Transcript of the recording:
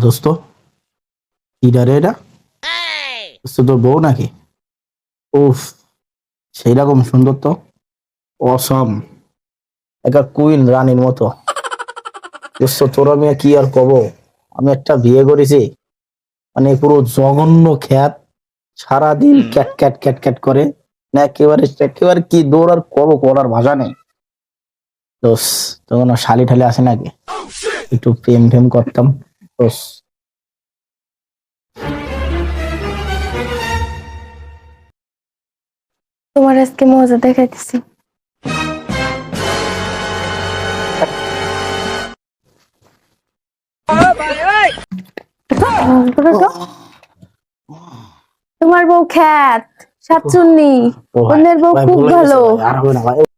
দোস্ত কি ডারে এটা? দোস্ত তোর বউ নাকি? উফ, সেই রকম সুন্দর তো, অসম, একটা কুইন রানীর মতো। দোস্ত তোর আমি আর কি আর কব, আমি একটা বিয়ে করেছি, মানে পুরো জঘন্য খ্যাত, সারাদিন ক্যাট ক্যাট ক্যাট ক্যাট করে, না একেবারে একেবারে কি দৌড় আর কব, করার ভাষা নেই। দোষ তো কোনো শালি ঠালি আসে নাকি? একটু প্রেম ফেম করতাম। দোষ তোমার আজকে মজা দেখাইতেছি। তোমার বউ খ্যাত, সাতচুন্নি, অন্যের বউ ভাই খুব ভুলে গেছি ভালো। ভাই, আর হবে না ভাই।